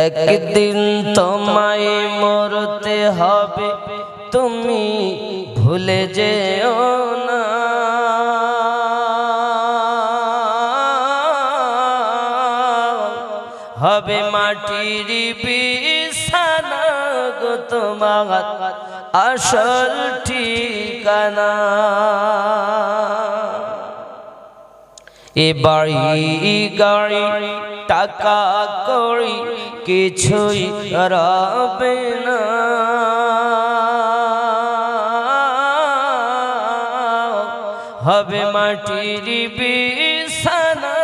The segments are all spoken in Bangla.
একদিন তোমায় মরতে হবে, তুমি ভুলে যেও না। হবে মাটির বিছানা গো তোমার আসল ঠিকানা। এ বাড়ি গাড়ি টাকা কড়ি কিছুই রবে না। হবে মাটির বিছানা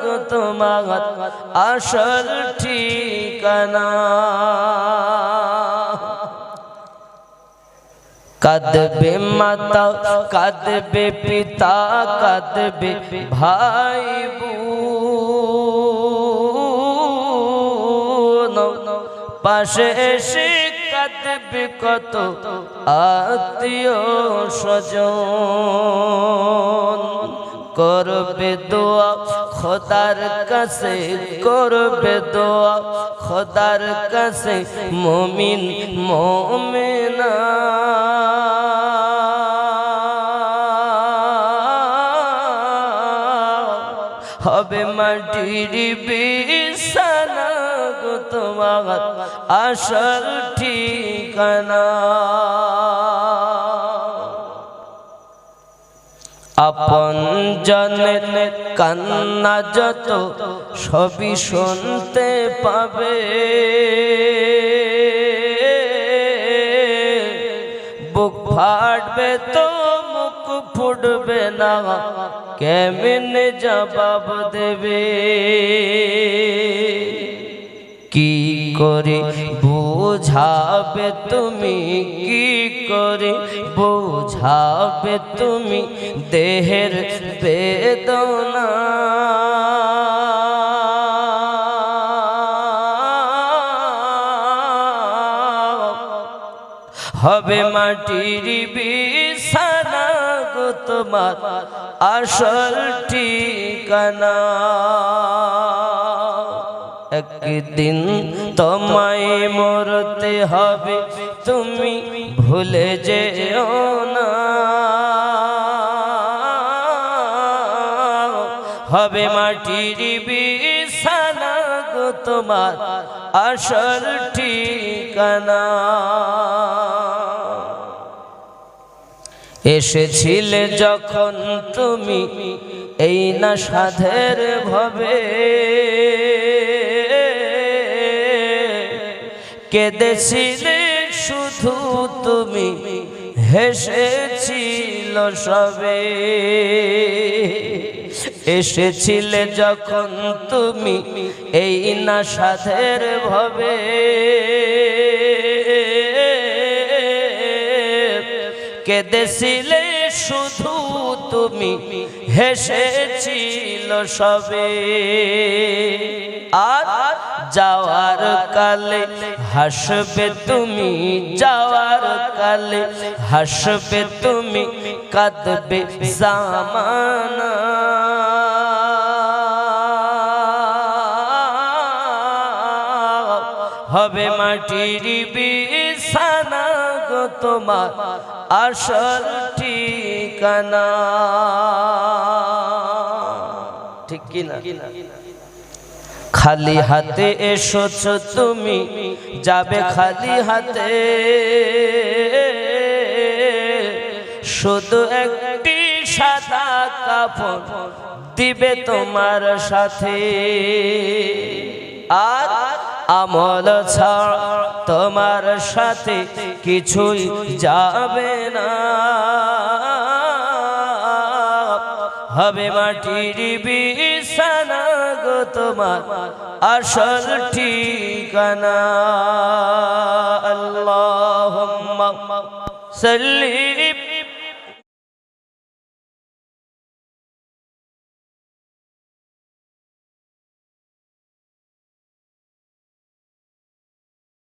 গো তোমার আসল ঠিকানা। কাঁদবে মাতা, কাঁদবে পিতা, কাঁদবে ভাই বোন, পাশে এসে কাঁদবে কত আত্মীয় স্বজন। করবে দোয়া খোদার কাছে, করবে দোয়া খোদার কাছে মুমিন মুমিনা। হবে মাটির বিছানা গো তোমার আসল ঠিকানা। আপন জনের কান্না যত সবই শুনতে পাবে। বুক ফাটবে তো মুখ ফুটবে না, কেমনে জবাব দেবে। কি করে বোঝাবে তুমি, কি করে বোঝাবে তুমি দেহের বেদনা। হবে মাটির বিছানা গো তোমার আসল ঠিকানা। একদিন তোমায় মরতে হবে, তুমি ভুলে যেও না। হবে মাটির বিছানা গো তোমার আসল ঠিকানা। এসেছিলে যখন তুমি এই না সাধের ভবে, কেঁদেছিলে শুধু তুমি, হেসেছিল সবে। এসেছিলে যখন তুমি এই না সাধের ভবে, কেঁদেছিলে শুধু তুমি, হেসেছিল সবে। আর যাওয়ার কালে হাসবে তুমি, যাওয়ার কালে হাসবে তুমি, কাঁদবে জামানা। হবে মাটির বিছানা গো তোমার আসল ঠিকানা। ঠিক কিনা? খালি হাতে এসেছো তুমি, যাবে খালি হাতে। শুধু একটি সাদা কাপড় দিবে তোমার সাথে। আর আমল ছাড়া তোমার সাথে কিছুই যাবে না। হবে মাটির বিছানা গো তোমার আসল ঠিকানা। আল্লাহুম্মা সাল্লি